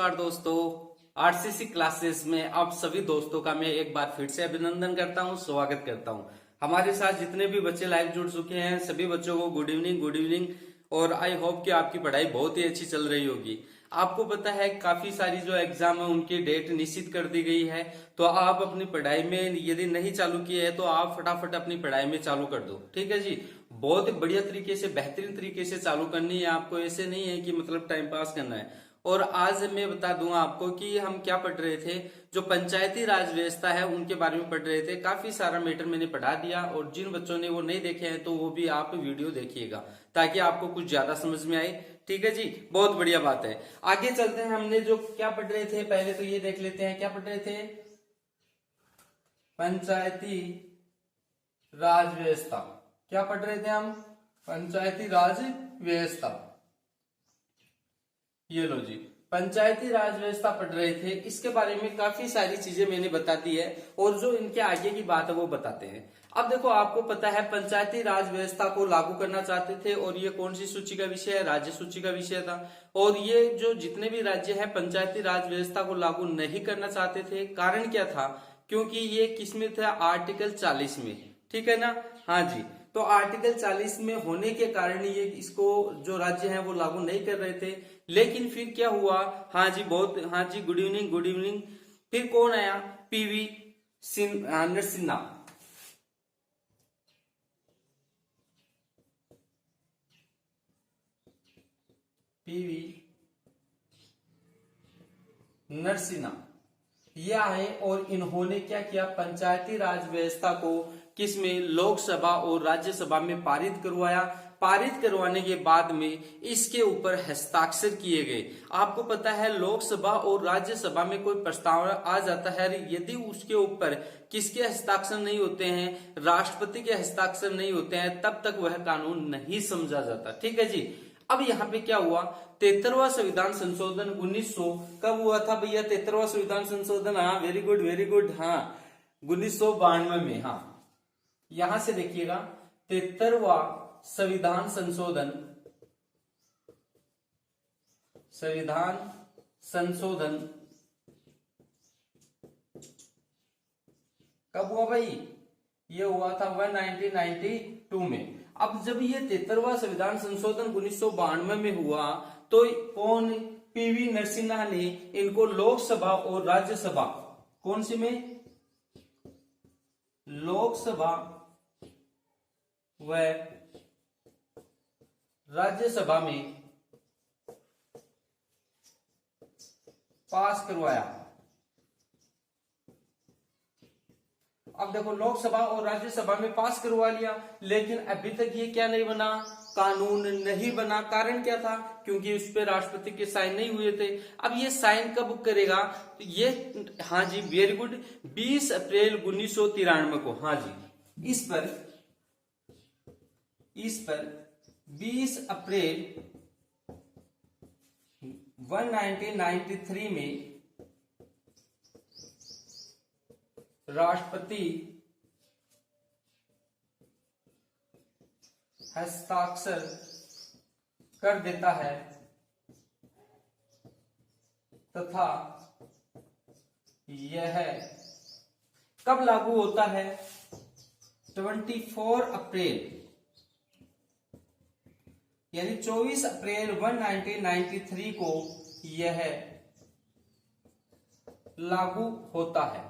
नमस्कार दोस्तों, RCC classes में आप सभी दोस्तों का मैं एक बार फिर से अभिनंदन करता हूं, स्वागत करता हूं। हमारे साथ जितने भी बच्चे लाइव जुड़ चुके हैं सभी बच्चों को गुड इवनिंग। और आई होप कि आपकी पढ़ाई बहुत ही अच्छी चल रही होगी। आपको पता है काफी सारी जो एग्जाम है उनकी डेट निश्चित कर दी गई है, तो आप अपनी पढ़ाई में यदि नहीं चालू किए है तो आप फटाफट अपनी पढ़ाई में चालू कर दो। ठीक है जी, बहुत ही बढ़िया तरीके से बेहतरीन तरीके से चालू करनी है आपको, ऐसे नहीं है कि मतलब टाइम पास करना है। और आज मैं बता दूंगा आपको कि हम क्या पढ़ रहे थे। जो पंचायती राज व्यवस्था है उनके बारे में पढ़ रहे थे। काफी सारा मैटर मैंने पढ़ा दिया, और जिन बच्चों ने वो नहीं देखे हैं तो वो भी आप वीडियो देखिएगा ताकि आपको कुछ ज्यादा समझ में आए। ठीक है जी, बहुत बढ़िया बात है। आगे चलते हैं। हमने जो क्या पढ़ रहे थे पहले तो ये देख लेते हैं क्या पढ़ रहे थे। पंचायती राज व्यवस्था क्या पढ़ रहे थे हम? पंचायती राज व्यवस्था। ये लो जी, पंचायती राज व्यवस्था पढ़ रहे थे। इसके बारे में काफी सारी चीजें मैंने बता दी है, और जो इनके आगे की बात है वो बताते हैं। अब देखो, आपको पता है पंचायती राज व्यवस्था को लागू करना चाहते थे, और ये कौन सी सूची का विषय है? राज्य सूची का विषय था। और ये जो जितने भी राज्य है पंचायती राज व्यवस्था को लागू नहीं करना चाहते थे। कारण क्या था? क्योंकि ये किसमें था? आर्टिकल 40 में। ठीक है ना? हाँ जी, तो आर्टिकल 40 में होने के कारण ये इसको जो राज्य है वो लागू नहीं कर रहे थे। लेकिन फिर क्या हुआ? हाँ जी, हाँ जी, गुड इवनिंग। फिर कौन आया? पीवी नरसिन्हा। पीवी नरसिन्हा ये आए, और इन्होंने क्या किया? पंचायती राज व्यवस्था को किसमें? लोकसभा और राज्यसभा में पारित करवाया। पारित करवाने के बाद में इसके ऊपर हस्ताक्षर किए गए। आपको पता है लोकसभा और राज्यसभा में कोई प्रस्ताव आ जाता है, यदि उसके ऊपर किसके हस्ताक्षर नहीं होते हैं? राष्ट्रपति के हस्ताक्षर नहीं होते हैं, तब तक वह कानून नहीं समझा जाता। ठीक है जी। अब यहाँ पे क्या हुआ? 73वां संविधान संशोधन 1900 कब हुआ था भैया? 73वां संविधान संशोधन, हाँ वेरी गुड, हाँ 1992 में। हाँ, यहां से देखिएगा, 73वां संविधान संशोधन कब हुआ भाई? ये हुआ था 1992 में। अब जब ये 73वां संविधान संशोधन 1992 में हुआ, तो कौन? पीवी नरसिन्हा ने इनको लोकसभा और राज्यसभा, कौन सी में? लोकसभा व राज्यसभा में पास करवाया। अब देखो, लोकसभा और राज्यसभा में पास करवा लिया, लेकिन अभी तक ये क्या नहीं बना? कानून नहीं बना। कारण क्या था? क्योंकि उस पर राष्ट्रपति के साइन नहीं हुए थे। अब ये साइन कब करेगा? तो ये, हाँ जी वेरी गुड, 20 अप्रैल 1993 को। हाँ जी, इस पर 20 अप्रैल 1993 में राष्ट्रपति हस्ताक्षर कर देता है, तथा यह कब लागू होता है? 24 अप्रैल, यानी 24 अप्रैल 1993 को यह लागू होता है।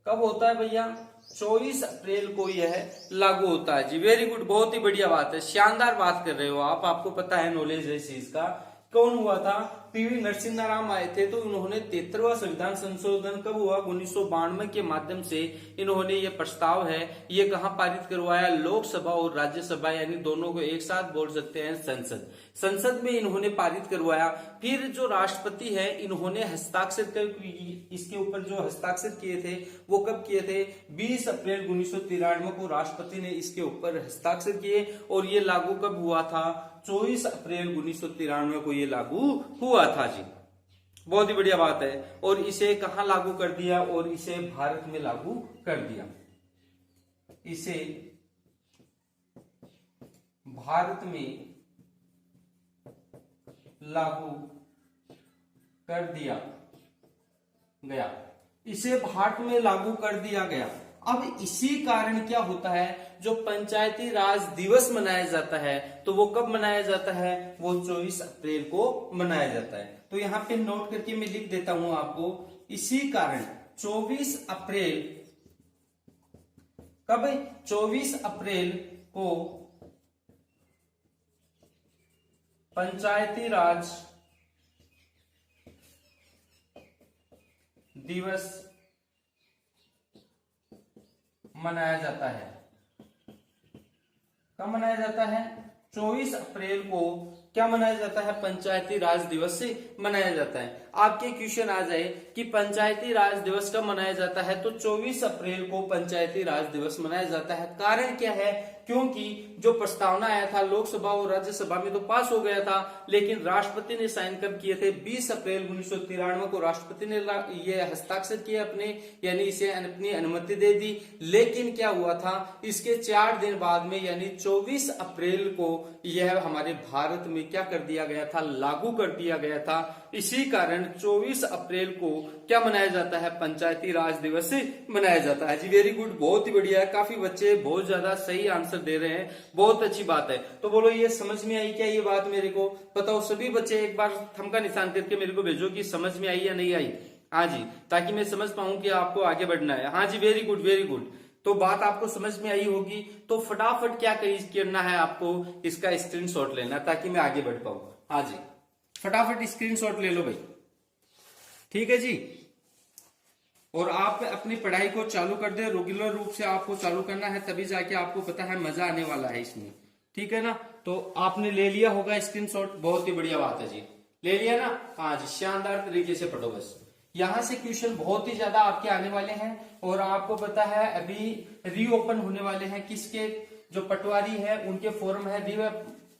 कब होता है भैया? 24 अप्रैल को यह लागू होता है जी। वेरी गुड, बहुत ही बढ़िया बात है, शानदार बात कर रहे हो आप। आपको पता है, नॉलेज है इस चीज का। कौन हुआ था? पीवी नरसिन्हा राव आए थे, तो उन्होंने 73वां संविधान संशोधन कब हुआ? 1992 के माध्यम से इन्होंने ये प्रस्ताव है ये कहां पारित करवाया? लोकसभा और राज्यसभा, यानी दोनों को एक साथ बोल सकते हैं संसद में इन्होंने पारित करवाया। फिर जो राष्ट्रपति है इन्होंने हस्ताक्षर कर, इसके ऊपर जो हस्ताक्षर किए थे वो कब किए थे? 20 अप्रैल 1993 को राष्ट्रपति ने इसके ऊपर हस्ताक्षर किए, और ये लागू कब हुआ था? 24 अप्रैल 1993 को ये लागू हुआ था जी। बहुत ही बढ़िया बात है। और इसे कहां लागू कर दिया? और इसे भारत में लागू कर दिया। इसे भारत में लागू कर दिया गया, इसे भारत में लागू कर दिया गया। अब इसी कारण क्या होता है, जो पंचायती राज दिवस मनाया जाता है तो वो कब मनाया जाता है, वो 24 अप्रैल को मनाया जाता है। तो यहां पे नोट करके मैं लिख देता हूं आपको, इसी कारण 24 अप्रैल, कब 24 अप्रैल को पंचायती राज दिवस मनाया जाता है। कब मनाया जाता है, 24 अप्रैल को क्या मनाया जाता है, पंचायती राज दिवस से मनाया जाता है। आपके क्वेश्चन आ जाए कि पंचायती राज दिवस कब मनाया जाता है, तो 24 अप्रैल को पंचायती राज दिवस मनाया जाता है। कारण क्या है, क्योंकि जो प्रस्तावना आया था लोकसभा और राज्यसभा में तो पास हो गया था, लेकिन राष्ट्रपति ने साइन कब किए थे, 20 अप्रैल 1993 को राष्ट्रपति ने ये हस्ताक्षर किए अपने, यानी इसे अपनी अनुमति दे दी। लेकिन क्या हुआ था, इसके 4 दिन बाद में यानी 24 अप्रैल को यह हमारे भारत में क्या कर दिया गया था, लागू कर दिया गया था। इसी कारण 24 अप्रैल को क्या मनाया जाता है, पंचायती राज दिवस से मनाया जाता है। जी वेरी गुड, बहुत ही बढ़िया है, काफी बच्चे बहुत ज्यादा सही आंसर दे रहे हैं, बहुत अच्छी बात है। तो बोलो ये समझ में आई क्या, ये बात मेरे को बताओ सभी बच्चे, एक बार थंब का निशान करके मेरे को भेजो कि समझ में आई या नहीं आई। हाँ जी, ताकि मैं समझ पाऊं कि आपको आगे बढ़ना है। हाँ जी वेरी गुड वेरी गुड, तो बात आपको समझ में आई होगी। तो फटाफट क्या करना है, आपको इसका स्क्रीनशॉट लेना ताकि मैं आगे बढ़ पाऊं। हाँ जी, फटाफट स्क्रीनशॉट ले लो भाई, ठीक है जी। और आप अपनी पढ़ाई को चालू कर दे, रेगुलर रूप से आपको चालू करना है, तभी जाके आपको पता है मजा आने वाला है इसमें, ठीक है ना। तो आपने ले लिया होगा स्क्रीनशॉट, बहुत ही बढ़िया बात है जी, ले लिया ना। हाँ जी, शानदार तरीके से पढ़ो बस। यहां से क्वेश्चन बहुत ही ज्यादा आपके आने वाले हैं, और आपको पता है अभी रीओपन होने वाले हैं, किसके, जो पटवारी है उनके फॉर्म है री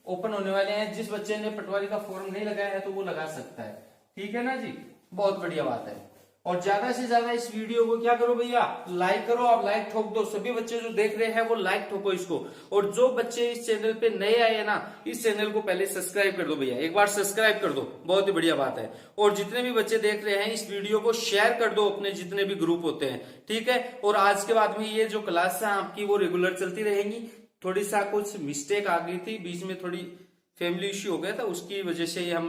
ओपन होने वाले हैं। जिस बच्चे ने पटवारी का फॉर्म नहीं लगाया है तो वो लगा सकता है, ठीक है ना जी, बहुत बढ़िया बात है। और ज्यादा से ज्यादा इस वीडियो को क्या करो भैया, लाइक करो, आप लाइक ठोक दो, सभी बच्चे जो देख रहे हैं वो लाइक ठोको इसको। और जो बच्चे इस चैनल पे नए आए हैं ना, इस चैनल को पहले सब्सक्राइब कर दो भैया, एक बार सब्सक्राइब कर दो, बहुत ही बढ़िया बात है। और जितने भी बच्चे देख रहे हैं इस वीडियो को शेयर कर दो अपने जितने भी ग्रुप होते हैं, ठीक है। और आज के बाद में ये जो क्लास है आपकी वो रेगुलर चलती रहेंगी। थोड़ी सा कुछ मिस्टेक आ गई थी बीच में, थोड़ी फैमिली इश्यू हो गया था, उसकी वजह से हम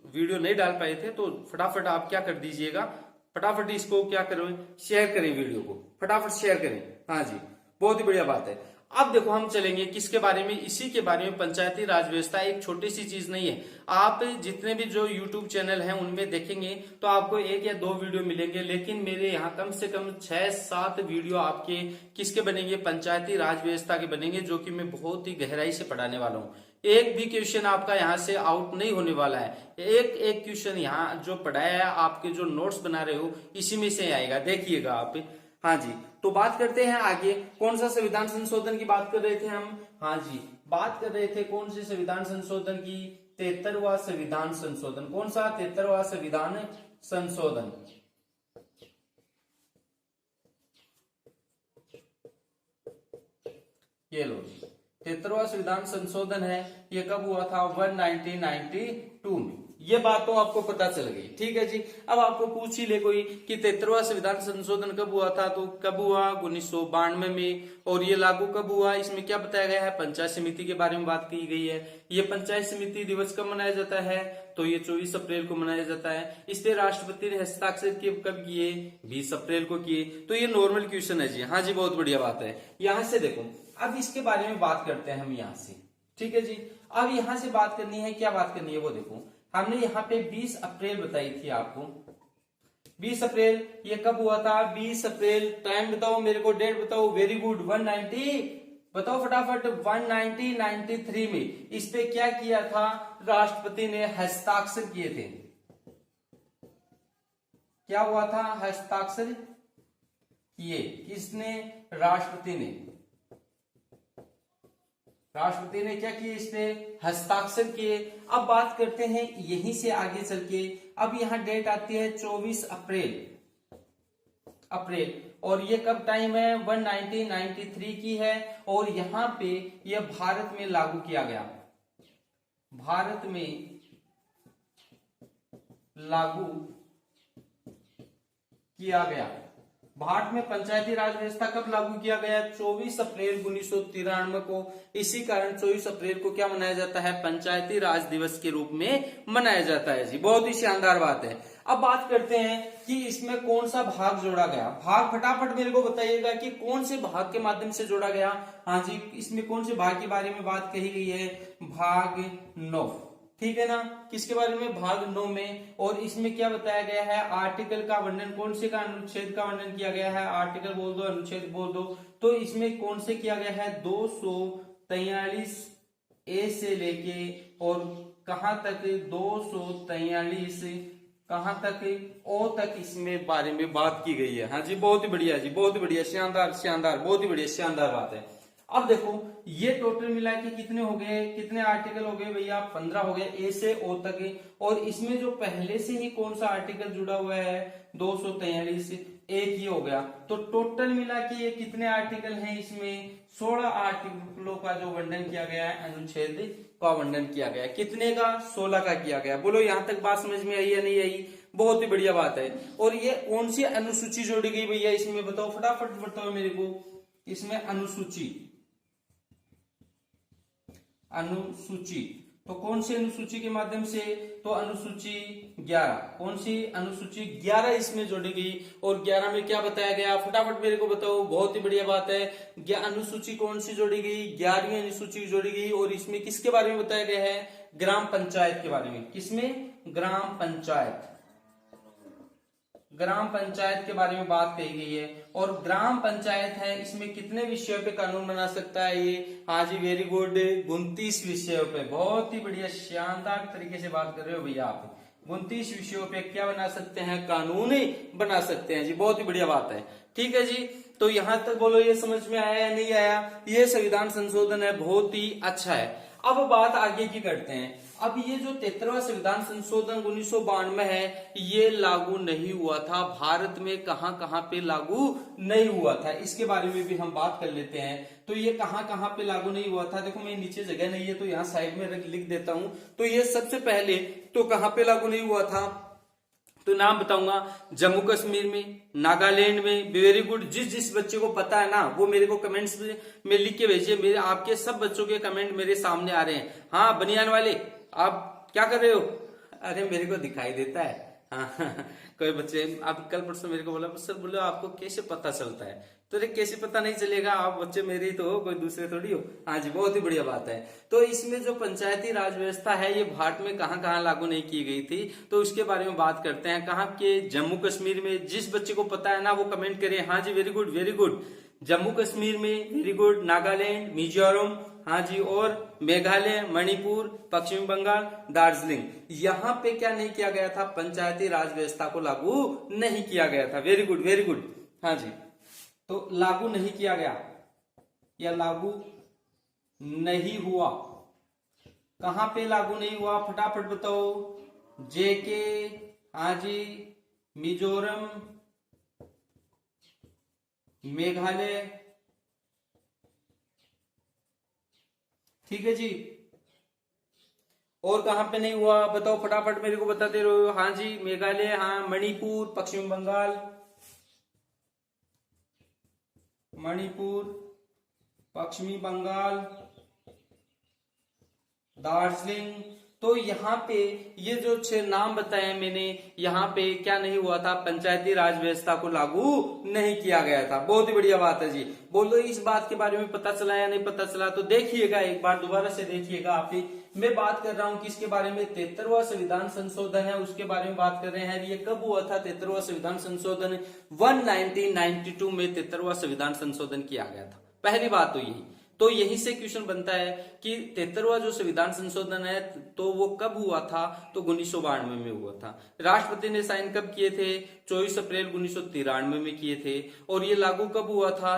वीडियो नहीं डाल पाए थे। तो फटाफट आप क्या कर दीजिएगा, फटाफट इसको क्या करें, शेयर करें, वीडियो को फटाफट शेयर करें। हाँ जी, बहुत ही बढ़िया बात है। अब देखो हम चलेंगे किसके बारे में, इसी के बारे में, पंचायती राज व्यवस्था एक छोटी सी चीज नहीं है। आप जितने भी जो YouTube चैनल हैं उनमें देखेंगे तो आपको 1 या 2 वीडियो मिलेंगे, लेकिन मेरे यहाँ कम से कम 6-7 वीडियो आपके किसके बनेंगे, पंचायती राज व्यवस्था के बनेंगे, जो कि मैं बहुत ही गहराई से पढ़ाने वाला हूँ। एक भी क्वेश्चन आपका यहाँ से आउट नहीं होने वाला है, एक एक क्वेश्चन यहाँ जो पढ़ाया है, आपके जो नोट्स बना रहे हो इसी में से आएगा, देखिएगा आप। हाँ जी, तो बात करते हैं आगे, कौन सा संविधान संशोधन की बात कर रहे थे हम। हाँ जी, बात कर रहे थे कौन से संविधान संशोधन की, 73वां संविधान संशोधन। कौन सा, 73वां संविधान संशोधन। ये लो, 73वां संविधान संशोधन है, ये कब हुआ था, 1992 में। ये बात तो आपको पता चल गई, ठीक है जी। अब आपको पूछ ही ले कोई कि 73वां संविधान संशोधन कब हुआ था, तो कब हुआ, 1992 में। और ये लागू कब हुआ, इसमें क्या बताया गया है, पंचायत समिति के बारे में बात की गई है। ये पंचायत समिति दिवस कब मनाया जाता है, तो ये 24 अप्रैल को मनाया जाता है। इस पे राष्ट्रपति ने हस्ताक्षर कब किए, 20 अप्रैल को किए। तो ये नॉर्मल क्वेश्चन है जी। हाँ जी, बहुत बढ़िया बात है। यहां से देखो, अब इसके बारे में बात करते हैं हम यहाँ से, ठीक है जी। अब यहाँ से बात करनी है, क्या बात करनी है वो देखो, हमने यहाँ पे 20 अप्रैल बताई थी आपको। 20 अप्रैल ये कब हुआ था, 20 अप्रैल, टाइम बताओ मेरे को, डेट बताओ। वेरी गुड, 190, बताओ फटाफट, 1993 में इस पे क्या किया था, राष्ट्रपति ने हस्ताक्षर किए थे। क्या हुआ था, हस्ताक्षर किए, किसने, राष्ट्रपति ने। राष्ट्रपति ने क्या किए, इस पे हस्ताक्षर किए। अब बात करते हैं यहीं से आगे चल के, अब यहां डेट आती है 24 अप्रैल, और ये कब टाइम है, 1993 की है। और यहां पे ये भारत में लागू किया गया, भारत में लागू किया गया। भारत में पंचायती राज व्यवस्था कब लागू किया गया? 24 अप्रैल 1993 को। इसी कारण 24 अप्रैल को क्या मनाया जाता है? पंचायती राज दिवस के रूप में मनाया जाता है जी। बहुत ही शानदार बात है। अब बात करते हैं कि इसमें कौन सा भाग जोड़ा गया। भाग फटाफट मेरे को बताइएगा कि कौन से भाग के माध्यम से जोड़ा गया। हाँ जी, इसमें कौन से भाग के बारे में बात कही गई है? भाग 9, ठीक है ना। किसके बारे में? भाग 9 में। और इसमें क्या बताया गया है? आर्टिकल का वर्णन, कौन से का अनुच्छेद का वर्णन किया गया है? आर्टिकल बोल दो, अनुच्छेद बोल दो। तो इसमें कौन से किया गया है? 243 ए से लेके और कहां तक? 243 कहां तक? ओ तक इसमें बारे में बात की गई है। हाँ जी, बहुत ही बढ़िया जी, बहुत ही बढ़िया, शानदार शानदार, बहुत ही बढ़िया, शानदार बात है। अब देखो ये टोटल मिला के कितने हो गए? कितने आर्टिकल हो गए भैया? 15 हो गए, ए से ओ तक। और इसमें जो पहले से ही कौन सा आर्टिकल जुड़ा हुआ है? 243, एक ही हो गया। तो टोटल मिला के ये कितने आर्टिकल हैं? इसमें 16 आर्टिकलों का जो वर्णन किया गया है, अनुच्छेद का वर्णन किया गया है। कितने का? 16 का किया गया। बोलो यहां तक बात समझ में आई या नहीं आई? बहुत ही बढ़िया बात है। और ये कौन सी अनुसूची जोड़ी गई भैया इसमें? बताओ फटाफट बताओ मेरे को। इसमें अनुसूची, अनुसूची तो कौन सी अनुसूची के माध्यम से? तो अनुसूची 11। कौन सी? अनुसूची 11 इसमें जोड़ी गई। और 11 में क्या बताया गया? फटाफट मेरे को बताओ। बहुत ही बढ़िया बात है। अनुसूची कौन सी जोड़ी गई? 11वीं अनुसूची जोड़ी गई। और इसमें किसके बारे में बताया गया है? ग्राम पंचायत के बारे में। किसमें? ग्राम पंचायत, ग्राम पंचायत के बारे में बात कही गई है। और ग्राम पंचायत है, इसमें कितने विषयों पे कानून बना सकता है ये? हाँ जी, वेरी गुड, 29 विषयों पे। बहुत ही बढ़िया, शानदार तरीके से बात कर रहे हो भैया आप। 29 विषयों पे क्या बना सकते हैं? कानून बना सकते हैं जी। बहुत ही बढ़िया बात है। ठीक है जी, तो यहां तक बोलो ये समझ में आया या नहीं आया? ये संविधान संशोधन है, बहुत ही अच्छा है। अब बात आगे की करते हैं। अब ये जो 73वां संविधान संशोधन 1992 है, ये लागू नहीं हुआ था भारत में। कहां कहां पे लागू नहीं हुआ था, इसके बारे में भी हम बात कर लेते हैं। तो ये कहां कहां पे लागू नहीं हुआ था? देखो मैं नीचे जगह नहीं है तो यहाँ साइड में लिख देता हूं। तो ये सबसे पहले तो कहां पे लागू नहीं हुआ था? तो नाम बताऊंगा, जम्मू कश्मीर में, नागालैंड में। वेरी गुड, जिस जिस बच्चे को पता है ना वो मेरे को कमेंट्स में लिख के भेजिए। मेरे आपके सब बच्चों के कमेंट मेरे सामने आ रहे हैं। हाँ बनियान वाले, आप क्या कर रहे हो? अरे मेरे को दिखाई देता है। हाँ कोई बच्चे आप कल परसों मेरे को बोला, सर बोलो आपको कैसे पता चलता है? तो अरे कैसे पता नहीं चलेगा, आप बच्चे मेरे ही तो हो, कोई दूसरे थोड़ी हो। हाँ जी, बहुत ही बढ़िया बात है। तो इसमें जो पंचायती राज व्यवस्था है ये भारत में कहां कहां लागू नहीं की गई थी, तो उसके बारे में बात करते हैं। कहां के? जम्मू कश्मीर में। जिस बच्चे को पता है ना वो कमेंट करे। हाँ जी, very good very good. Jammu Kashmir में, वेरी गुड। नागालैंड, मिजोरम, हाँ जी, और मेघालय, मणिपुर, पश्चिम बंगाल, दार्जिलिंग। यहाँ पे क्या नहीं किया गया था? पंचायती राज व्यवस्था को लागू नहीं किया गया था। Very good very good. हाँ जी, तो लागू नहीं किया गया या लागू नहीं हुआ। कहां पे लागू नहीं हुआ? फटाफट बताओ। जेके, हाँ जी, मिजोरम, मेघालय, ठीक है जी। और कहां पे नहीं हुआ बताओ फटाफट मेरे को बताते रहो। हाँ जी, मेघालय, हाँ, मणिपुर, पश्चिम बंगाल, मणिपुर, पश्चिमी बंगाल, दार्जिलिंग। तो यहाँ पे ये जो 6 नाम बताए मैंने, यहाँ पे क्या नहीं हुआ था? पंचायती राज व्यवस्था को लागू नहीं किया गया था। बहुत ही बढ़िया बात है जी। बोलो इस बात के बारे में पता चला या नहीं पता चला? तो देखिएगा, एक बार दोबारा से देखिएगा आप ही। मैं बात कर रहा हूँ किसके बारे में? 73वां संविधान संशोधन है, उसके बारे में बात कर रहे हैं। ये कब हुआ था 73वां संविधान संशोधन? 1992 में 73वां संविधान संशोधन किया गया था। पहली बात तो यही। तो यहीं से क्वेश्चन बनता है कि 73वां जो संविधान संशोधन है तो वो कब हुआ था? तो 1992 में हुआ था। राष्ट्रपति ने साइन कब किए थे? 24 अप्रैल 1993 में किए थे। और ये लागू कब हुआ था?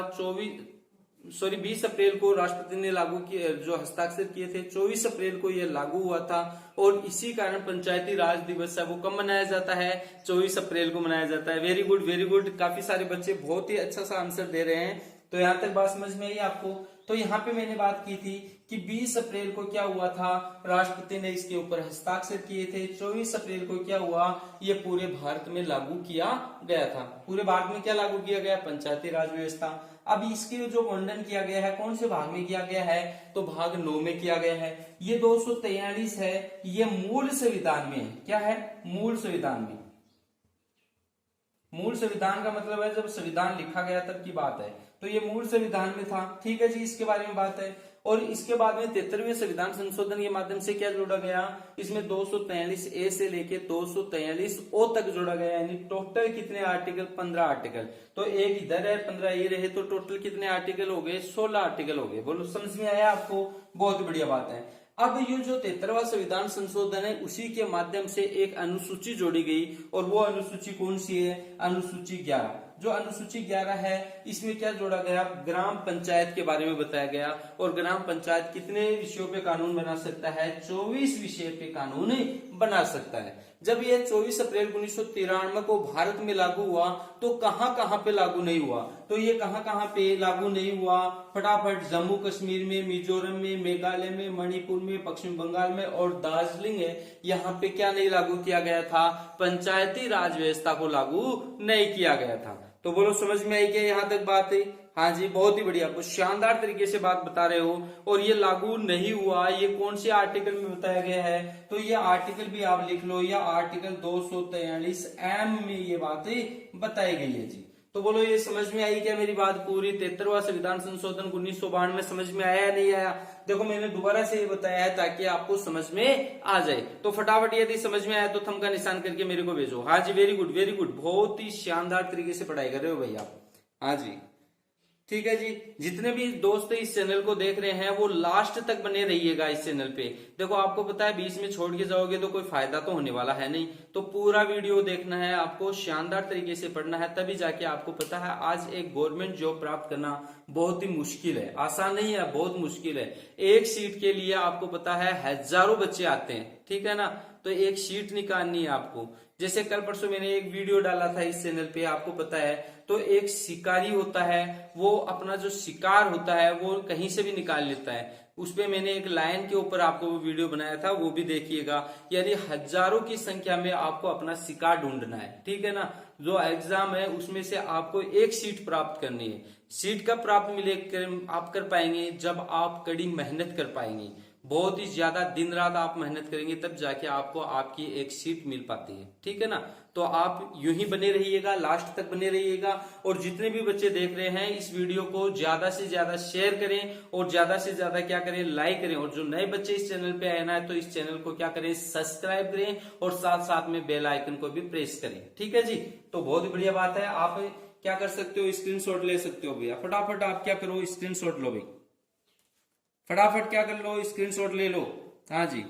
20 अप्रैल को राष्ट्रपति ने लागू किए, जो हस्ताक्षर किए थे 24 अप्रैल को ये लागू हुआ था। और इसी कारण पंचायती राज दिवस है वो कब मनाया जाता है? 24 अप्रैल को मनाया जाता है। Very good very good. काफी सारे बच्चे बहुत ही अच्छा सा आंसर दे रहे हैं। तो यहां तक बात समझ में आई आपको? तो यहाँ पे मैंने बात की थी कि 20 अप्रैल को क्या हुआ था, राष्ट्रपति ने इसके ऊपर हस्ताक्षर किए थे। 24 अप्रैल को क्या हुआ, ये पूरे भारत में लागू किया गया था। पूरे भारत में क्या लागू किया गया, पंचायती राज व्यवस्था। अब इसके जो वर्णन किया गया है कौन से भाग में किया गया है, तो भाग 9 में किया गया है। ये 243 है, ये मूल संविधान में है। क्या है, मूल संविधान में। मूल संविधान का मतलब है जब संविधान लिखा गया तब की बात है, तो ये मूल संविधान में था। ठीक है जी, इसके बारे में बात है। और इसके बाद में 73वें संविधान संशोधन के माध्यम से क्या जोड़ा गया, इसमें 243 ए से लेके 243 ओ तक जोड़ा गया, यानी टोटल कितने आर्टिकल, 15 आर्टिकल। तो एक इधर है, 15 ये रहे, तो टोटल कितने आर्टिकल हो गए, 16 आर्टिकल हो गए। बोलो समझ में आया आपको, बहुत बढ़िया बात है। अब ये जो 73वां संविधान संशोधन है उसी के माध्यम से एक अनुसूची जोड़ी गई, और वो अनुसूची कौन सी है, अनुसूची 11। जो अनुसूची 11 है इसमें क्या जोड़ा गया, ग्राम पंचायत के बारे में बताया गया। और ग्राम पंचायत कितने विषयों पे कानून बना सकता है, 24 विषय पे कानून बना सकता है। जब ये 24 अप्रैल 1993 को भारत में लागू हुआ तो कहां कहां पे लागू नहीं हुआ, तो ये कहां कहां पे लागू नहीं हुआ, फटाफट जम्मू कश्मीर में, मिजोरम में, मेघालय में, मणिपुर में, पश्चिम बंगाल में और दार्जिलिंग है, यहाँ पे क्या नहीं लागू किया गया था, पंचायती राज व्यवस्था को लागू नहीं किया गया था। तो बोलो समझ में आई क्या यहाँ तक बात है, हाँ जी बहुत ही बढ़िया, कुछ शानदार तरीके से बात बता रहे हो। और ये लागू नहीं हुआ, ये कौन से आर्टिकल में बताया गया है, तो ये आर्टिकल भी आप लिख लो, या आर्टिकल 243 एम में ये बातें बताई गई है जी। तो बोलो ये समझ में आई क्या मेरी बात पूरी, 73वां संविधान संशोधन 1992 में समझ में आया या नहीं आया। देखो मैंने दोबारा से ये बताया है ताकि आपको समझ में आ जाए। तो फटाफट यदि समझ में आया तो थंब का निशान करके मेरे को भेजो। हाँ जी वेरी गुड वेरी गुड, बहुत ही शानदार तरीके से पढ़ाई कर रहे हो भैया। हाँ जी ठीक है जी, जितने भी दोस्त इस चैनल को देख रहे हैं वो लास्ट तक बने रहिएगा इस चैनल पे। देखो आपको पता है बीच में छोड़ के जाओगे तो कोई फायदा तो होने वाला है नहीं, तो पूरा वीडियो देखना है आपको, शानदार तरीके से पढ़ना है, तभी जाके आपको पता है आज एक गवर्नमेंट जॉब प्राप्त करना बहुत ही मुश्किल है, आसान नहीं है, बहुत मुश्किल है। एक सीट के लिए आपको पता है हजारों बच्चे आते हैं, ठीक है ना, तो एक सीट निकालनी है आपको। जैसे कल परसों मैंने एक वीडियो डाला था इस चैनल पे, आपको पता है, तो एक शिकारी होता है, वो अपना जो शिकार होता है वो कहीं से भी निकाल लेता है। उसपे मैंने एक लायन के ऊपर आपको वो वीडियो बनाया था, वो भी देखिएगा। यानी हजारों की संख्या में आपको अपना शिकार ढूंढना है, ठीक है ना। जो एग्जाम है उसमें से आपको एक सीट प्राप्त करनी है। सीट कब प्राप्त आप कर पाएंगे, जब आप कड़ी मेहनत कर पाएंगे, बहुत ही ज्यादा दिन रात आप मेहनत करेंगे, तब जाके आपको आपकी एक सीट मिल पाती है, ठीक है ना। तो आप यूं ही बने रहिएगा, लास्ट तक बने रहिएगा। और जितने भी बच्चे देख रहे हैं इस वीडियो को ज्यादा से ज्यादा शेयर करें, और ज्यादा से ज्यादा क्या करें, लाइक करें। और जो नए बच्चे इस चैनल पे आए ना है तो इस चैनल को क्या करें, सब्सक्राइब करें, और साथ साथ में बेल आइकन को भी प्रेस करें, ठीक है जी। तो बहुत ही बढ़िया बात है, आप क्या कर सकते हो, स्क्रीनशॉट ले सकते हो भैया। फटाफट आप क्या करो, स्क्रीनशॉट लो भाई, फटाफट क्या कर लो, स्क्रीनशॉट ले लो। हाँ जी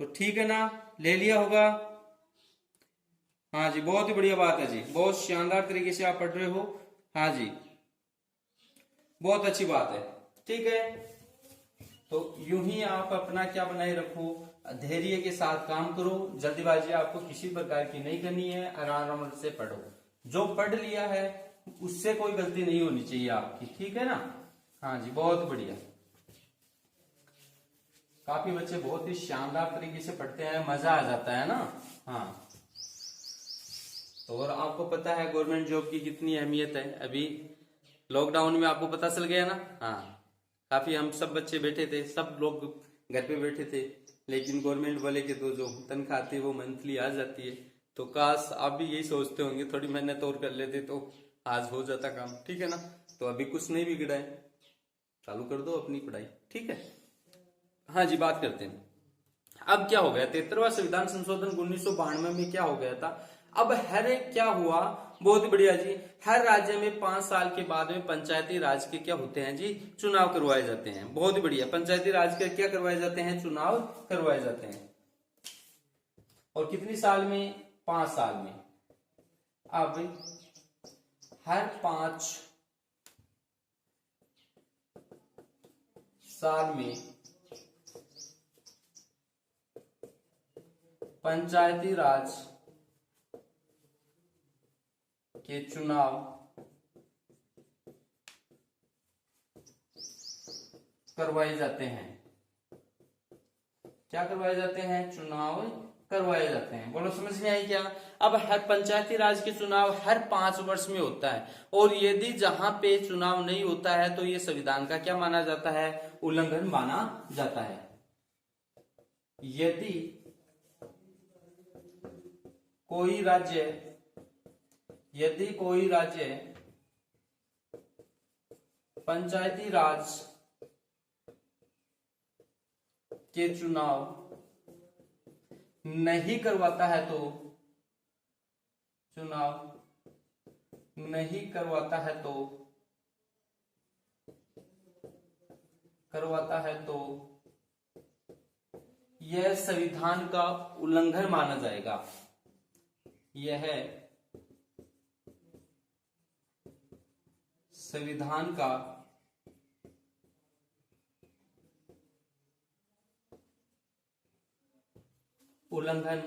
तो ठीक है ना, ले लिया होगा। हाँ जी बहुत ही बढ़िया बात है जी, बहुत शानदार तरीके से आप पढ़ रहे हो। हाँ जी बहुत अच्छी बात है, ठीक है। तो यूं ही आप अपना क्या बनाए रखो, धैर्य के साथ काम करो, जल्दीबाजी आपको किसी प्रकार की नहीं करनी है, आराम से पढ़ो। जो पढ़ लिया है उससे कोई गलती नहीं होनी चाहिए आपकी, ठीक है ना। हाँ जी बहुत बढ़िया, काफी बच्चे बहुत ही शानदार तरीके से पढ़ते हैं, मजा आ जाता है ना। हाँ तो और आपको पता है गवर्नमेंट जॉब की कितनी अहमियत है, अभी लॉकडाउन में आपको पता चल गया ना। हाँ काफी हम सब बच्चे बैठे थे, सब लोग घर पे बैठे थे, लेकिन गवर्नमेंट वाले के तो जो तनख्वाह आती है वो मंथली आ जाती है। तो काश आप भी यही सोचते होंगे थोड़ी मेहनत और कर लेते तो आज हो जाता काम, ठीक है ना। तो अभी कुछ नहीं बिगड़ा है, चालू कर दो अपनी पढ़ाई, ठीक है। हाँ जी बात करते हैं, अब क्या हो गया 73वां संविधान संशोधन 1992 में क्या हो गया था। अब हर एक क्या हुआ, बहुत ही बढ़िया जी, हर राज्य में 5 साल के बाद में पंचायती राज के क्या होते हैं जी, चुनाव करवाए जाते हैं। बहुत ही बढ़िया, पंचायती राज के क्या करवाए जाते हैं, चुनाव करवाए जाते हैं। और कितनी साल में, 5 साल में। अब हर 5 साल में पंचायती राज के चुनाव करवाए जाते हैं। क्या करवाए जाते हैं? चुनाव करवाए जाते हैं। बोलो समझ में आई क्या? अब हर पंचायती राज के चुनाव हर 5 वर्ष में होता है, और यदि जहां पे चुनाव नहीं होता है तो ये संविधान का क्या माना जाता है? उल्लंघन माना जाता है। यदि कोई राज्य पंचायती राज के चुनाव नहीं करवाता है तो यह संविधान का उल्लंघन माना जाएगा। यह संविधान का उल्लंघन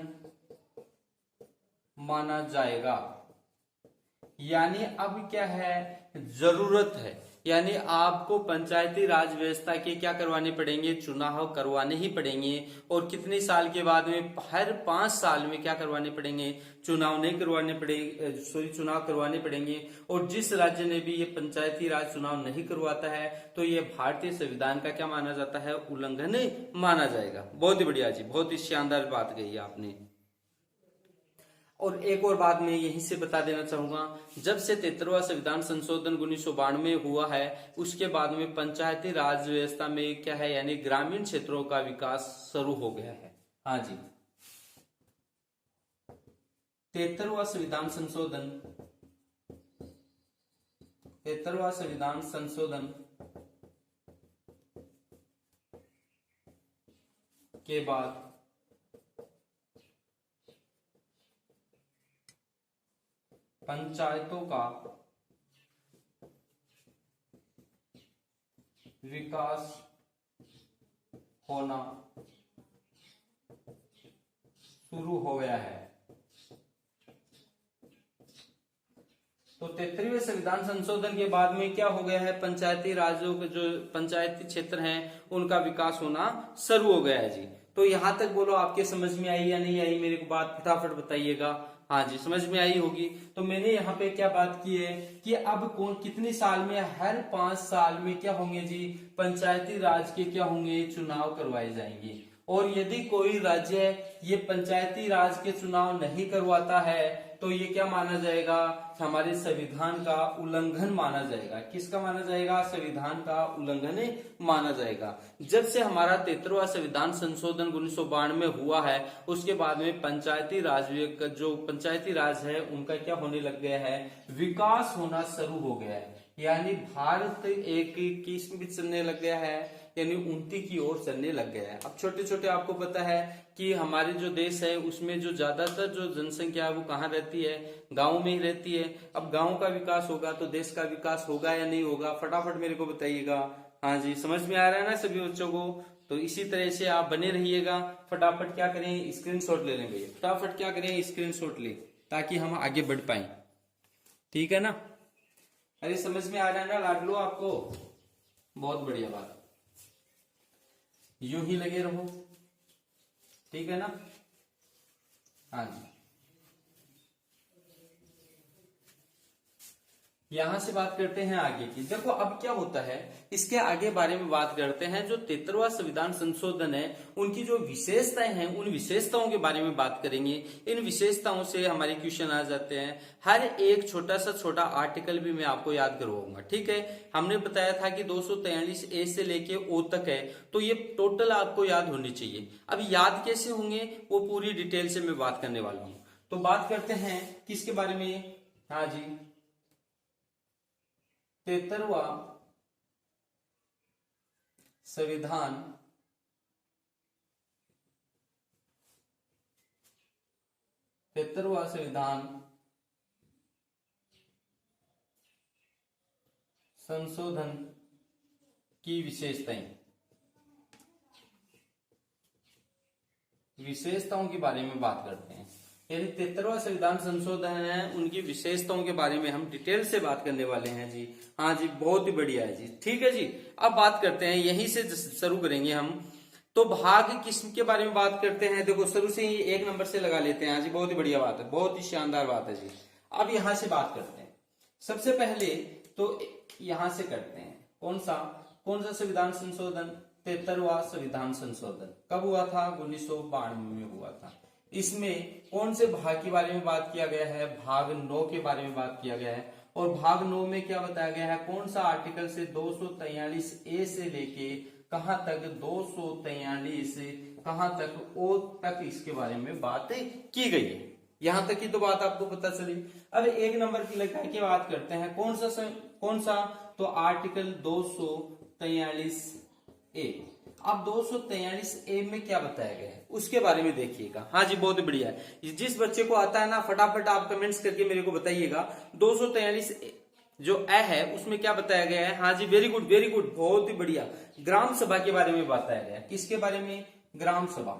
माना जाएगा। यानी अब क्या है? जरूरत है, यानी आपको पंचायती राज व्यवस्था के क्या करवाने पड़ेंगे? चुनाव करवाने ही पड़ेंगे। और कितने साल के बाद में? हर 5 साल में क्या करवाने पड़ेंगे? चुनाव करवाने पड़ेंगे। और जिस राज्य ने भी ये पंचायती राज चुनाव नहीं करवाता है तो ये भारतीय संविधान का क्या माना जाता है? उल्लंघन माना जाएगा। बहुत ही बढ़िया जी, बहुत ही शानदार बात कही आपने। और एक और बात मैं यहीं से बता देना चाहूंगा, जब से 73वां संविधान संशोधन 1992 हुआ है उसके बाद में पंचायती राज व्यवस्था में क्या है, यानी ग्रामीण क्षेत्रों का विकास शुरू हो गया है। हाँ जी, 73वां संविधान संशोधन के बाद पंचायतों का विकास होना शुरू हो गया है। तो 73वें संविधान संशोधन के बाद में क्या हो गया है? पंचायती राज्यों के जो पंचायती क्षेत्र हैं उनका विकास होना शुरू हो गया है जी। तो यहां तक बोलो आपके समझ में आई या नहीं आई? मेरे को बात फटाफट बताइएगा। हाँ जी, समझ में आई होगी। तो मैंने यहाँ पे क्या बात की है कि अब कितने साल में? हर 5 साल में क्या होंगे जी? पंचायती राज के क्या होंगे? चुनाव करवाए जाएंगे। और यदि कोई राज्य ये पंचायती राज के चुनाव नहीं करवाता है तो ये क्या माना जाएगा? हमारे संविधान का उल्लंघन माना जाएगा। किसका माना जाएगा? संविधान का उल्लंघन माना जाएगा। जब से हमारा 73वां संविधान संशोधन 1992 हुआ है उसके बाद में पंचायती राज है उनका क्या होने लग गया है? विकास होना शुरू हो गया है। यानी भारत एक किस में चलने लग गया है? यानी उन्नति की ओर चलने लग गया है। अब छोटे छोटे आपको पता है कि हमारे जो देश है उसमें जो ज्यादातर जो जनसंख्या है वो कहाँ रहती है? गांव में ही रहती है। अब गांव का विकास होगा तो देश का विकास होगा या नहीं होगा? फटाफट मेरे को बताइएगा। हाँ जी, समझ में आ रहा है ना सभी बच्चों को? तो इसी तरह से आप बने रहिएगा। फटाफट क्या करें? स्क्रीनशॉट ले लें भैया। फटाफट क्या करें? स्क्रीनशॉट ले, ताकि हम आगे बढ़ पाए। ठीक है ना? अरे समझ में आ रहा है ना लाडलो आपको? बहुत बढ़िया बात। यूं ही लगे रहो, ठीक है ना? हाँ जी, यहां से बात करते हैं आगे की। देखो अब क्या होता है, इसके आगे बारे में बात करते हैं। जो 73वां संविधान संशोधन है उनकी जो विशेषताएं हैं उन विशेषताओं के बारे में बात करेंगे। इन विशेषताओं से हमारे क्वेश्चन आ जाते हैं। हर एक छोटा आर्टिकल भी मैं आपको याद करवाऊंगा। ठीक है, हमने बताया था कि 243 ए से लेके ओ तक है, तो ये टोटल आपको याद होनी चाहिए। अब याद कैसे होंगे वो पूरी डिटेल से मैं बात करने वाला हूं। तो बात करते हैं किसके बारे में? हाँ जी, 73वां संविधान संशोधन की विशेषताओं के बारे में बात करते हैं। यानी 73वां संविधान संशोधन है, उनकी विशेषताओं के बारे में हम डिटेल से बात करने वाले हैं जी। हाँ जी, बहुत ही बढ़िया है जी। ठीक है जी, अब बात करते हैं, यहीं से शुरू करेंगे हम। तो भाग किस्म के बारे में बात करते हैं। देखो शुरू से ही 1 नंबर से लगा लेते हैं। हाँ जी, बहुत ही बढ़िया बात है, बहुत ही शानदार बात है जी। अब यहां से बात करते हैं। सबसे पहले तो यहां से करते हैं, कौन सा संविधान संशोधन? 73वां संविधान संशोधन कब हुआ था? 1992 में हुआ था। इसमें कौन से भाग के बारे में बात किया गया है? भाग 9 के बारे में बात किया गया है। और भाग 9 में क्या बताया गया है? कौन सा आर्टिकल से 243A से लेके कहां तक, 243 से कहां तक, ओ तक इसके बारे में बात की गई है। यहां तक की तो बात आपको पता चली। अब 1 नंबर की लगा के बात करते हैं, कौन सा? तो आर्टिकल 243A। अब 243A में क्या बताया गया है उसके बारे में देखिएगा। हाँ जी, बहुत बढ़िया है। जिस बच्चे को आता है ना, फटाफट आप कमेंट्स करके मेरे को बताइएगा। 243 जो है उसमें क्या बताया गया है? हाँ जी, वेरी गुड वेरी गुड, बहुत ही बढ़िया। ग्राम सभा के बारे में बताया गया है। किसके बारे में? ग्राम सभा।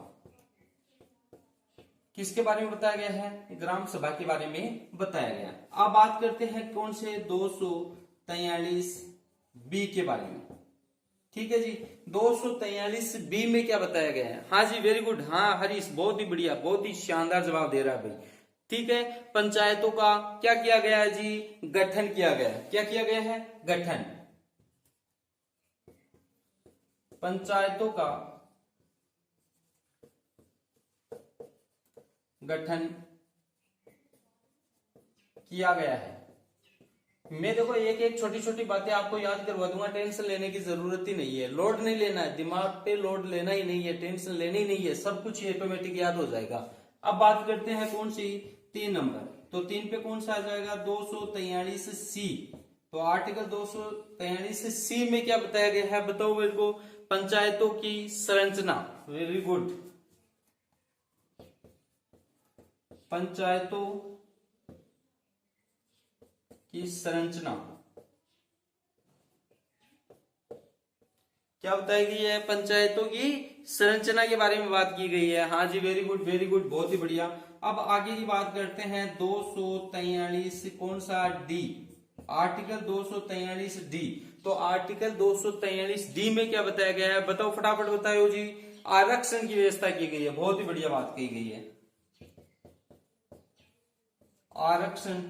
किसके बारे में बताया गया है? ग्राम सभा के बारे में बताया गया। अब बात करते हैं कौन से? 243B के बारे में। ठीक है जी, 243B में क्या बताया गया है? हाँ जी, वेरी गुड। हाँ हरीश, बहुत ही बढ़िया, बहुत ही शानदार जवाब दे रहा है भाई। ठीक है, पंचायतों का क्या किया गया है जी? गठन किया गया है। क्या किया गया है? गठन। पंचायतों का गठन किया गया है। मैं देखो एक छोटी छोटी बातें आपको याद करवा दूंगा, टेंशन लेने की जरूरत ही नहीं है, लोड नहीं लेना है, दिमाग पे लोड लेना ही नहीं है, टेंशन लेनी ही नहीं है, सब कुछ ऑटोमेटिक याद हो जाएगा। अब बात करते हैं कौन सी? 3 नंबर। तो 3 पे कौन सा आ जाएगा? 243C। तो आर्टिकल 243C में क्या बताया गया है? बताओ मेरे को। पंचायतों की संरचना। Very good. पंचायतों की संरचना क्या बताई गई है? पंचायतों की संरचना के बारे में बात की गई है। हाँ जी, वेरी गुड वेरी गुड, बहुत ही बढ़िया। अब आगे की बात करते हैं 243 कौन सा? डी। Article 243D। तो आर्टिकल 243D में क्या बताया गया है? बताओ फटाफट बताओ जी। आरक्षण की व्यवस्था की गई है। बहुत ही बढ़िया बात कही गई है। आरक्षण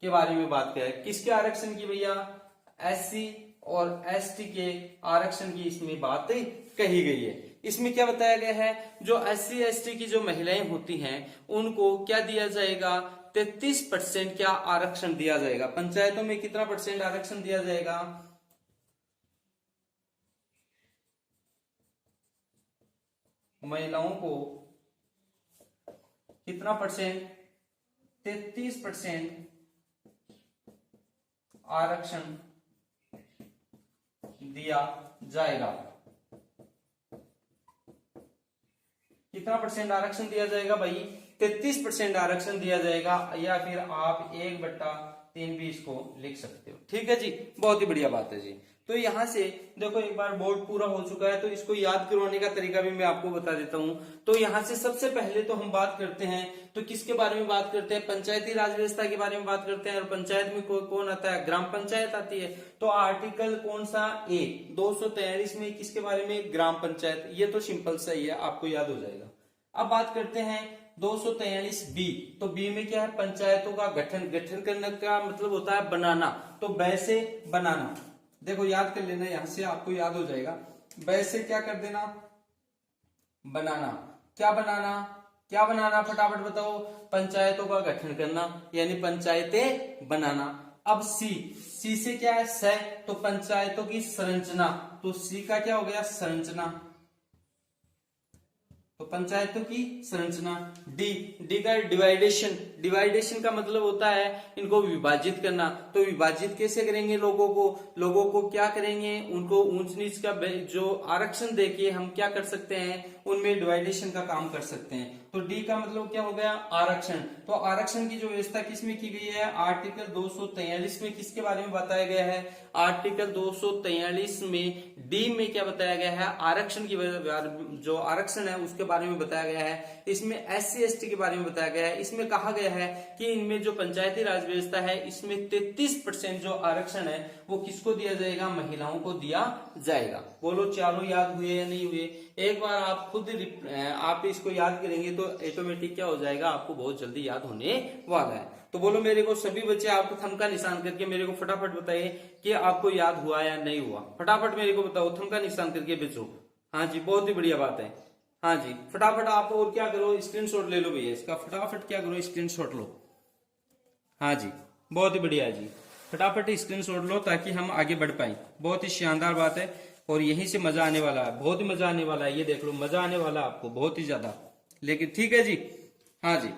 के बारे में बात करें। किसके आरक्षण की भैया? SC और ST के आरक्षण की इसमें बात कही गई है। इसमें क्या बताया गया है? जो SC ST की जो महिलाएं होती हैं उनको क्या दिया जाएगा? 33% क्या आरक्षण दिया जाएगा। पंचायतों में कितना % आरक्षण दिया जाएगा? महिलाओं को कितना %? 33% आरक्षण दिया जाएगा। कितना % आरक्षण दिया जाएगा भाई? 33% आरक्षण दिया जाएगा, या फिर आप 1/3 भी इसको लिख सकते हो। ठीक है जी, बहुत ही बढ़िया बात है जी। तो यहां से देखो, एक बार बोर्ड पूरा हो चुका है तो इसको याद करवाने का तरीका भी मैं आपको बता देता हूं। तो यहां से सबसे पहले तो हम बात करते हैं, तो किसके बारे में बात करते हैं? पंचायती राज व्यवस्था के बारे में बात करते हैं। और पंचायत में कौन आता है? ग्राम पंचायत आती है। तो आर्टिकल कौन सा? A 243 में किसके बारे में? ग्राम पंचायत। ये तो सिंपल सा ही है, आपको याद हो जाएगा। अब बात करते हैं 243B। तो B में क्या है? पंचायतों का गठन। गठन करने का मतलब होता है बनाना। तो वैसे बनाना, देखो याद कर लेना, यहां से आपको याद हो जाएगा। वैसे क्या कर देना? बनाना। क्या बनाना? क्या बनाना? फटाफट बताओ। पंचायतों का गठन करना, यानी पंचायतें बनाना। अब सी से क्या है? स। तो पंचायतों की संरचना। तो सी का क्या हो गया? संरचना। तो पंचायतों की संरचना। डी का डिवाइडेशन। डिवाइडेशन का मतलब होता है इनको विभाजित करना। तो विभाजित कैसे करेंगे? लोगों को क्या करेंगे? उनको ऊंच नीच का जो आरक्षण देके हम क्या कर सकते हैं? उनमें डिवाइडेशन का काम कर सकते हैं। तो डी का मतलब क्या हो गया, आरक्षण। तो आरक्षण की जो व्यवस्था किसमें की गई है, आर्टिकल 243 में किसके बारे में बताया गया है, आर्टिकल 243 में डी में क्या बताया गया है, आरक्षण की जो आरक्षण है उसके बारे में बताया गया है। इसमें SC ST के बारे में बताया गया है। इसमें कहा गया है कि इनमें जो पंचायती राज व्यवस्था है इसमें 33% जो आरक्षण है वो किसको दिया जाएगा, महिलाओं को दिया जाएगा। बोलो चारों याद हुए या नहीं हुए, एक बार आप खुद आप इसको याद करेंगे तो ऑटोमेटिक क्या हो जाएगा, आपको बहुत जल्दी याद होने वाला है। तो बोलो मेरे को सभी बच्चे आपको थंब का निशान करके मेरे को फटाफट बताइए कि आपको याद हुआ या नहीं हुआ, फटाफट मेरे को बताओ, थंब का निशान करके बच्चों। हाँ जी, बहुत ही बढ़िया बात है। हाँ जी, फटाफट आप और क्या करो, स्क्रीनशॉट ले लो भैया इसका, फटाफट क्या करो, स्क्रीनशॉट लो। हाँ जी, बहुत ही बढ़िया जी, फटाफट स्क्रीनशॉट लो ताकि हम आगे बढ़ पाए। बहुत ही शानदार बात है और यहीं से मजा आने वाला है, बहुत ही मजा आने वाला है, ये देख लो मजा आने वाला है आपको बहुत ही ज्यादा। लेकिन ठीक है जी, हाँ जी।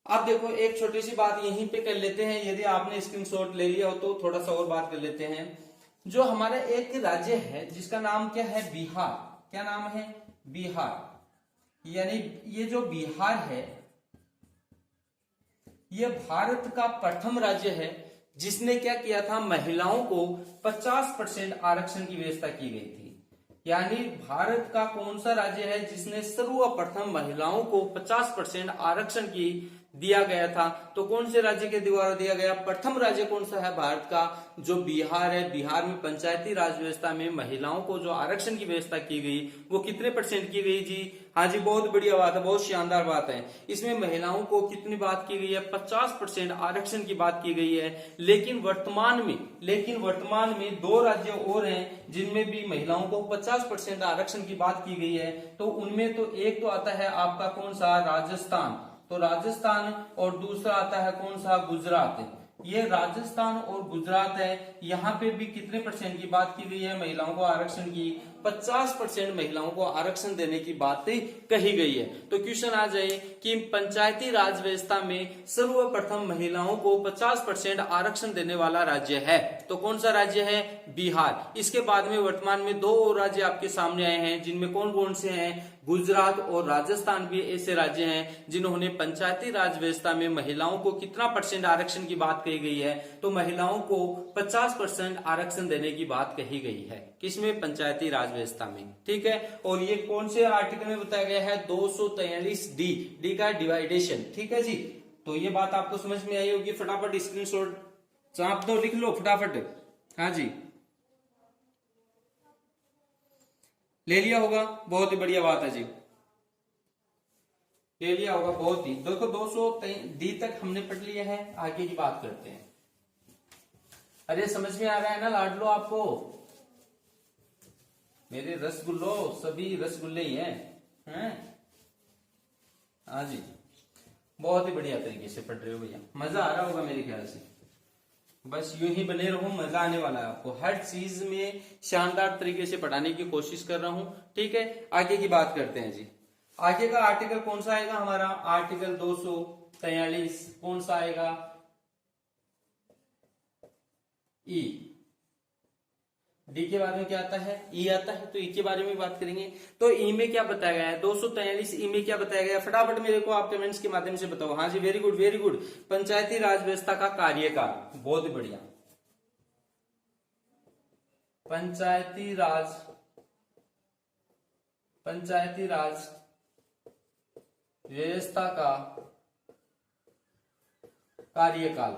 अब देखो एक छोटी सी बात यहीं पे कर लेते हैं, यदि आपने स्क्रीनशॉट ले लिया हो तो थोड़ा सा और बात कर लेते हैं। जो हमारा एक राज्य है जिसका नाम क्या है, बिहार, क्या नाम है, बिहार। यानी ये जो बिहार है ये भारत का प्रथम राज्य है जिसने क्या किया था, महिलाओं को 50% आरक्षण की व्यवस्था की गई थी। यानी भारत का कौन सा राज्य है जिसने सर्वप्रथम महिलाओं को 50% आरक्षण की दिया गया था, तो कौन से राज्य के द्वारा दिया गया, प्रथम राज्य कौन सा है भारत का, जो बिहार है। बिहार में पंचायती राज व्यवस्था में महिलाओं को जो आरक्षण की व्यवस्था की गई वो कितने परसेंट की गई जी, हाँ जी, बहुत बढ़िया बात है, बहुत शानदार बात है। इसमें महिलाओं को कितनी बात की गई है, 50% आरक्षण की बात की गई है। लेकिन वर्तमान में 2 राज्य और हैं जिनमें भी महिलाओं को 50% आरक्षण की बात की गई है। तो उनमें तो एक तो आता है आपका कौन सा, राजस्थान, तो राजस्थान, और दूसरा आता है कौन सा, गुजरात। ये राजस्थान और गुजरात है, यहाँ पे भी कितने परसेंट की बात की गई है, महिलाओं को आरक्षण की 50% महिलाओं को आरक्षण देने की बात कही गई है। तो क्वेश्चन आ जाए कि पंचायती राज व्यवस्था में सर्वप्रथम महिलाओं को 50% आरक्षण देने वाला राज्य है, तो कौन सा राज्य है, बिहार। इसके बाद में वर्तमान में 2 और राज्य आपके सामने आए हैं जिनमें कौन कौन से हैं, गुजरात और राजस्थान भी ऐसे राज्य हैं जिन्होंने पंचायती राज व्यवस्था में महिलाओं को कितना परसेंट आरक्षण की बात कही गई है, तो महिलाओं को 50% आरक्षण देने की बात कही गई है, किसमें, पंचायती राज व्यवस्था में। ठीक है, और ये कौन से आर्टिकल में बताया गया है, 243 डी का डिवाइडेशन। ठीक है जी, तो ये बात आपको समझ में आई होगी, फटाफट स्क्रीनशॉट चाप दो, लिख लो फटाफट। हाँ जी, ले लिया होगा, बहुत ही बढ़िया बात है जी, ले लिया होगा, बहुत ही। देखो 203 डी तक हमने पढ़ लिया है, आगे की बात करते हैं। अरे समझ में आ रहा है ना लाडलो आपको, मेरे रसगुल्लो, सभी रसगुल्ले ही हैं? हाँ जी, बहुत ही बढ़िया तरीके से पढ़ रहे हो भैया, मजा आ रहा होगा मेरे ख्याल से। बस यूं ही बने रहो, मजा आने वाला है आपको, हर चीज में शानदार तरीके से पढ़ाने की कोशिश कर रहा हूं। ठीक है, आगे की बात करते हैं जी। आगे का आर्टिकल कौन सा आएगा हमारा, आर्टिकल 243 कौन सा आएगा, ई। डी के बारे में क्या आता है, ई आता है, तो ई के बारे में बात करेंगे। तो ई में क्या बताया गया है, 243 ई में क्या बताया गया है, फटाफट मेरे को आप कमेंट्स के माध्यम से बताओ। हाँ जी, वेरी गुड वेरी गुड। पंचायती राज व्यवस्था का कार्यकाल, बहुत ही बढ़िया। पंचायती राज व्यवस्था का कार्यकाल।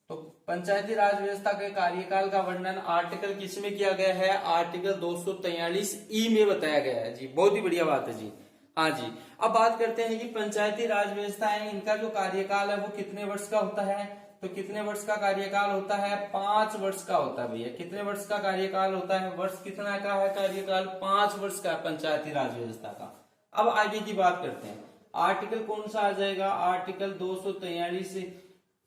तो पंचायती राज व्यवस्था के कार्यकाल का वर्णन आर्टिकल किसमें किया गया है, आर्टिकल 243 ई में बताया गया है जी, बहुत ही बढ़िया बात है जी। हाँ जी, अब बात करते हैं कि पंचायती राज व्यवस्था है, इनका जो कार्यकाल है वो कितने वर्ष का होता है, तो कितने वर्ष का कार्यकाल होता है, 5 वर्ष का होता है भैया। कितने वर्ष का कार्यकाल होता है, वर्ष कितना का है कार्यकाल, 5 वर्ष का पंचायती राज व्यवस्था का। अब आगे की बात करते हैं, आर्टिकल कौन सा आ जाएगा, आर्टिकल 243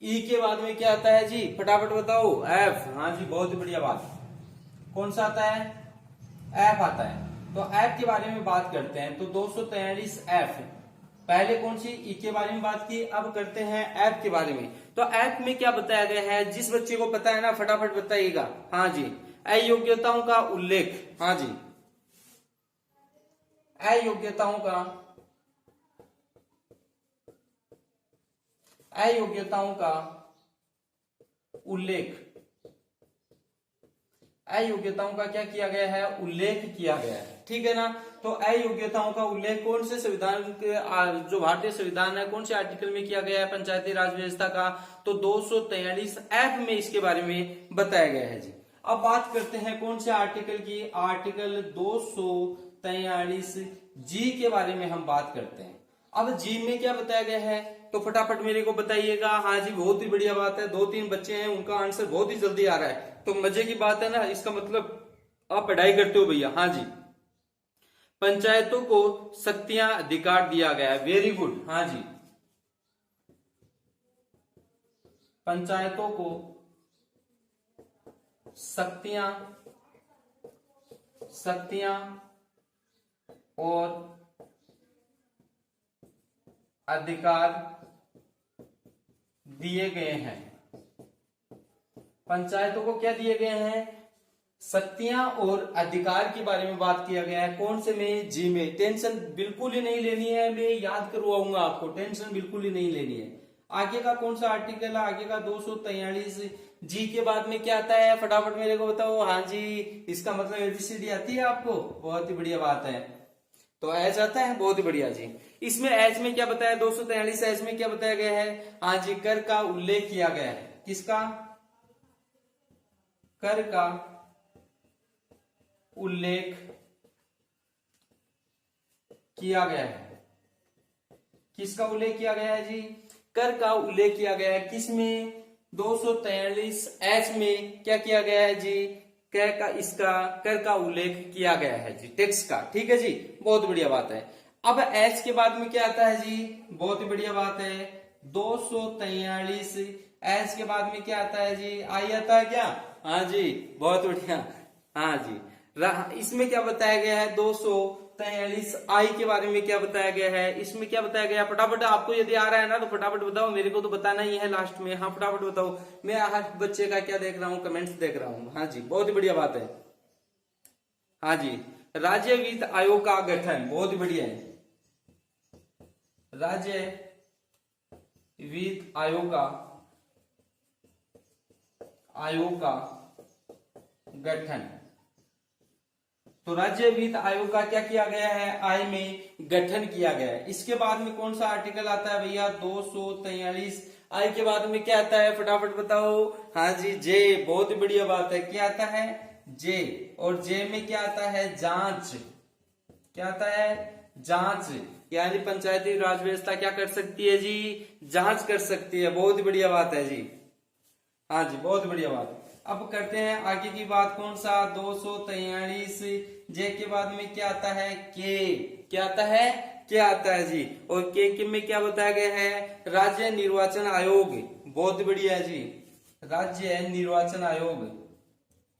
ई के बाद में क्या आता है जी, फटाफट बताओ, एफ। हाँ जी, बहुत ही बढ़िया बात, कौन सा आता है, एफ आता है। तो एफ के बारे में बात करते हैं, तो 243 एफ, पहले कौन सी ई के बारे में बात की, अब करते हैं एफ के बारे में। तो एफ में क्या बताया गया है, जिस बच्चे को पता है ना फटाफट बताइएगा। हाँ जी, अयोग्यताओं का उल्लेख, हाँ जी, अयोग्यताओं का उल्लेख, अयोग्यताओं का क्या किया गया है, उल्लेख किया गया है, ठीक है ना। तो अयोग्यताओं का उल्लेख कौन से संविधान के जो भारतीय संविधान है कौन से आर्टिकल में किया गया है पंचायती राज व्यवस्था का, तो 243F में इसके बारे में बताया गया है जी। अब बात करते हैं कौन से आर्टिकल की, आर्टिकल 243G के बारे में हम बात करते हैं। अब जी में क्या बताया गया है, तो फटाफट मेरे को बताइएगा। हाँ जी, बहुत ही बढ़िया बात है, 2-3 बच्चे हैं, उनका आंसर बहुत ही जल्दी आ रहा है, तो मजे की बात है ना, इसका मतलब आप पढ़ाई करते हो भैया। हाँ जी, पंचायतों को शक्तियां अधिकार दिया गया है, वेरी गुड। हाँ जी, पंचायतों को शक्तियां और अधिकार दिए गए हैं। पंचायतों को क्या दिए गए हैं, शक्तियां और अधिकार के बारे में बात किया गया है। कौन से में, जी में। टेंशन बिल्कुल ही नहीं लेनी है, मैं याद करवाऊंगा आपको, टेंशन बिल्कुल ही नहीं लेनी है। आगे का कौन सा आर्टिकल है, आगे का 243 जी के बाद में क्या आता है, फटाफट मेरे को बताओ। हाँ जी, इसका मतलब एबीसीडी आती है आपको, बहुत ही बढ़िया बात है। तो एच आता है, बहुत ही बढ़िया जी। इसमें एच में क्या बताया, 243 एच में क्या बताया गया है, हाँ जी, कर का उल्लेख किया गया है। किसका, कर का उल्लेख किया गया है। किसका उल्लेख किया गया है जी, कर का उल्लेख किया गया है। किसमें, 243H में क्या किया गया है जी, कर का उल्लेख किया गया है जी, टैक्स का, ठीक है जी, बहुत बढ़िया बात है। अब एच के बाद में क्या आता है जी, बहुत ही बढ़िया बात है, 243 एच के बाद में क्या आता है जी, आई आता है क्या, हाँ जी, बहुत बढ़िया। हाँ जी, इसमें क्या बताया गया है, 243 आई के बारे में क्या बताया गया है, इसमें क्या बताया गया, फटाफट आपको यदि आ रहा है ना तो फटाफट बताओ, मेरे को तो बताना ही है लास्ट में। हाँ फटाफट बताओ, मैं हर बच्चे का क्या देख रहा हूँ, कमेंट्स देख रहा हूँ। हाँ जी, बहुत ही बढ़िया बात है। हाँ जी, राज्य वित्त आयोग का गठन, बहुत ही बढ़िया है, राज्य वित्त आयोग का गठन। तो राज्य वित्त आयोग का क्या किया गया है, आई में गठन किया गया है। इसके बाद में कौन सा आर्टिकल आता है भैया, 243 आई के बाद में क्या आता है, फटाफट बताओ। हाँ जी, जे, बहुत ही बढ़िया बात है, क्या आता है, जे, और जे में क्या आता है, जांच। क्या आता है, जांच, यानी पंचायती राज व्यवस्था क्या कर सकती है जी, जांच कर सकती है, बहुत ही बढ़िया बात है जी। हाँ जी, बहुत बढ़िया बात। अब करते हैं आगे की बात, कौन सा, 243 जे के बाद में क्या आता है, के, क्या आता है, क्या आता है जी, और के में क्या बताया गया है, राज्य निर्वाचन आयोग, बहुत बढ़िया जी, राज्य निर्वाचन आयोग,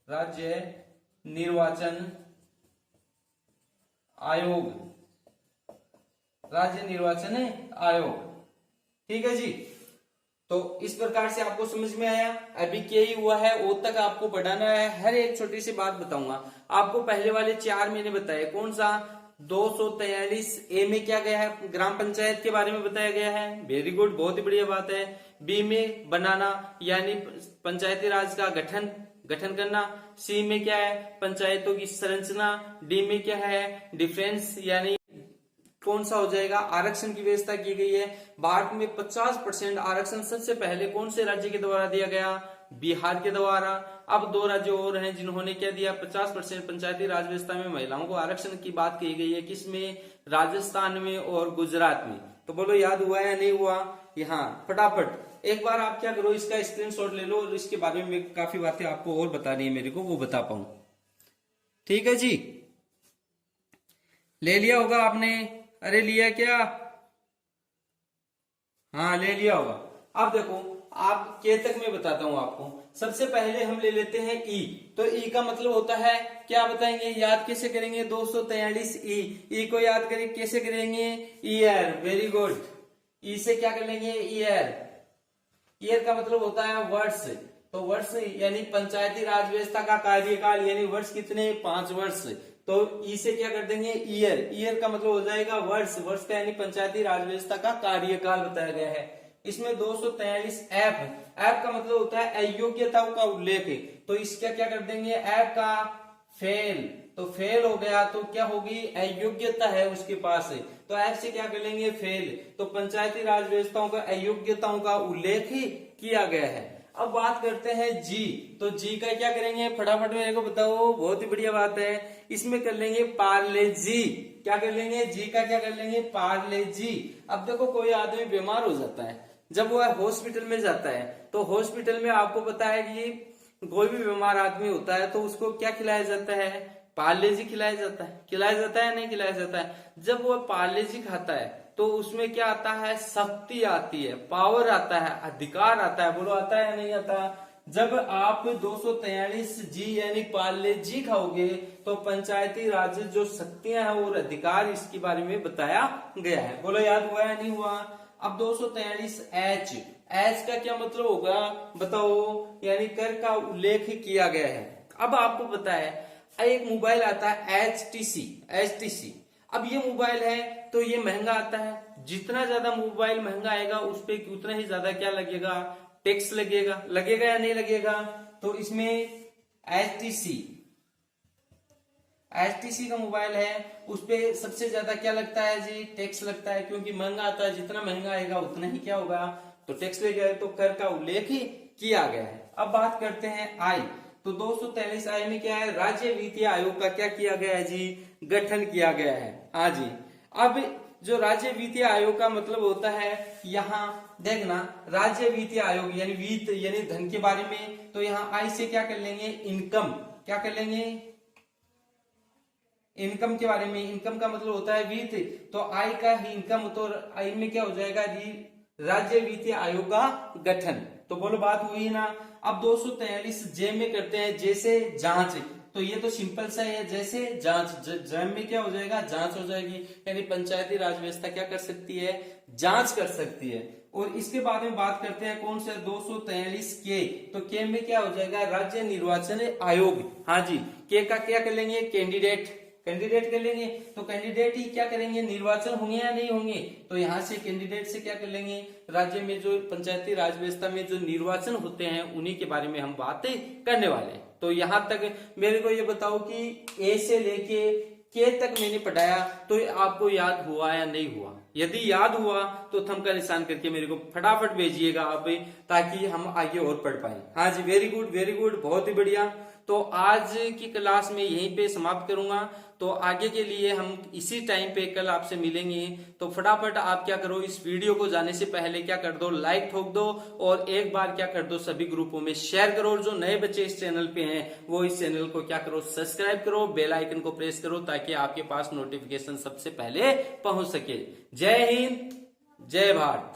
राज्य निर्वाचन आयोग, राज्य निर्वाचन आयोग, ठीक है जी। तो इस प्रकार से आपको समझ में आया, अभी क्या ही हुआ है, ओ तक आपको बढ़ाना है। हर एक छोटी सी बात बताऊंगा आपको, पहले वाले 4 मैंने बताए, कौन सा, 243 ए में क्या गया है, ग्राम पंचायत के बारे में बताया गया है, वेरी गुड, बहुत ही बढ़िया बात है। बी में बनाना, यानी पंचायती राज का गठन करना। सी में क्या है, पंचायतों की संरचना। डी में क्या है, डिफरेंस, यानी कौन सा हो जाएगा, आरक्षण की व्यवस्था की गई है। भारत में 50% आरक्षण सबसे पहले कौन से राज्य के द्वारा दिया गया, बिहार के द्वारा। अब 2 राज्य और हैं जिन्होंने क्या दिया, 50% पंचायती राज व्यवस्था में महिलाओं को आरक्षण की बात की गई है, किसमें, राजस्थान में और गुजरात में। तो बोलो याद हुआ या नहीं हुआ, यहाँ फटाफट एक बार आप क्या करो, इसका स्क्रीनशॉट ले लो, और इसके बारे में काफी बातें आपको और बतानी है मेरे को, वो बता पाऊं, ठीक है जी। ले लिया होगा आपने, अरे लिया क्या, हाँ ले लिया होगा। अब देखो, आप के तक मैं बताता हूं आपको। सबसे पहले हम ले लेते हैं ई, तो ई का मतलब होता है, क्या बताएंगे, याद कैसे करेंगे, 243 ई को याद करें कैसे करेंगे, ईयर, वेरी गुड। ई से क्या कर लेंगे, ईयर, ईयर का मतलब होता है वर्ष, तो वर्ष यानी पंचायती राज व्यवस्था का कार्यकाल यानी वर्ष कितने, 5 वर्ष। तो ई से क्या कर देंगे, ईयर, ईयर का मतलब हो जाएगा वर्ष, वर्ष का यानी पंचायती राज व्यवस्था का कार्यकाल बताया गया है। इसमें 243 एफ, एफ का मतलब होता है अयोग्यताओं का उल्लेख, तो इसका क्या कर देंगे, एफ का फेल, तो फेल हो गया तो क्या होगी, अयोग्यता है उसके पास, तो एफ से क्या कर लेंगे, फेल। तो पंचायती राज व्यवस्थाओं का अयोग्यताओं का उल्लेख ही किया गया है। अब बात करते हैं जी, तो जी का क्या करेंगे, फटाफट मेरे को बताओ, बहुत ही बढ़िया बात है। इसमें कर लेंगे पार्ले जी, क्या कर लेंगे, जी का क्या कर लेंगे, पार्ले जी। अब देखो कोई आदमी बीमार हो जाता है, जब वह हॉस्पिटल में जाता है, तो हॉस्पिटल में आपको पता है कि कोई भी बीमार आदमी होता है तो उसको क्या खिलाया जाता है, पार्ले जी खिलाया जाता है, खिलाया जाता है नहीं खिलाया जाता है। जब वह पार्ले जी खाता है तो उसमें क्या आता है, शक्ति आती है, पावर आता है, अधिकार आता है, बोलो आता है या नहीं आता। जब आप 243 जी यानी पार्ले जी खाओगे तो पंचायती राज जो शक्तियां हैं और अधिकार इसके बारे में बताया गया है, बोलो याद हुआ या नहीं हुआ। अब 243 एच, एच का क्या मतलब होगा बताओ, यानी कर का उल्लेख किया गया है। अब आपको पता है एक मोबाइल आता है HTC, HTC। अब ये मोबाइल है तो ये महंगा आता है, जितना ज्यादा मोबाइल महंगा आएगा उस पे उतना ही ज्यादा क्या लगेगा, टैक्स लगेगा, लगेगा या नहीं लगेगा। तो इसमें HTC का मोबाइल है उस पे सबसे ज्यादा क्या लगता है जी, टैक्स लगता है, क्योंकि महंगा आता है, जितना महंगा आएगा उतना ही क्या होगा, तो टैक्स लगेगा, तो कर का उल्लेख ही किया गया है। अब बात करते हैं आई, तो 243 आई में क्या है, राज्य वित्तीय आयोग का क्या किया गया है जी, गठन किया गया है। हाँ जी, अब जो राज्य वित्तीय आयोग का मतलब होता है, यहाँ देखना राज्य वित्तीय आयोग यानी वित्त यानी धन के बारे में, तो यहाँ आई से क्या कर लेंगे, इनकम, क्या कर लेंगे, इनकम के बारे में। इनकम का मतलब होता है वित्त, तो आई का ही इनकम, तो आई में क्या हो जाएगा जी, राज्य वित्तीय आयोग का गठन। तो बोलो बात हुई ना। अब 243 जे में करते हैं, जैसे जांच, तो ये तो सिंपल सा है, जैसे जांच, जम में क्या हो जाएगा, जांच हो जाएगी, यानी पंचायती राज व्यवस्था क्या कर सकती है, जांच कर सकती है। और इसके बारे में बात करते हैं कौन सा, 243 के, तो के में क्या हो जाएगा, राज्य निर्वाचन आयोग। हाँ जी, के का क्या कर लेंगे, कैंडिडेट, कैंडिडेट कर लेंगे, तो कैंडिडेट ही क्या करेंगे, निर्वाचन होंगे या नहीं होंगे, तो यहाँ से कैंडिडेट से क्या कर लेंगे, राज्य में जो पंचायती राज व्यवस्था में जो निर्वाचन होते हैं उन्हीं के बारे में हम बातें करने वाले हैं। तो यहाँ तक मेरे को ये बताओ कि ए से लेके के तक मैंने पढ़ाया, तो आपको याद हुआ या नहीं हुआ। यदि याद हुआ तो थंब का निशान करके मेरे को फटाफट भेजिएगा आप, ताकि हम आगे और पढ़ पाए। हाँ जी, वेरी गुड वेरी गुड, बहुत ही बढ़िया। तो आज की क्लास में यहीं पे समाप्त करूंगा, तो आगे के लिए हम इसी टाइम पे कल आपसे मिलेंगे। तो फटाफट आप क्या करो, इस वीडियो को जाने से पहले क्या कर दो, लाइक ठोक दो, और एक बार क्या कर दो, सभी ग्रुपों में शेयर करो। और जो नए बच्चे इस चैनल पे हैं वो इस चैनल को क्या करो, सब्सक्राइब करो, बेल आइकन को प्रेस करो, ताकि आपके पास नोटिफिकेशन सबसे पहले पहुंच सके। जय हिंद, जय भारत।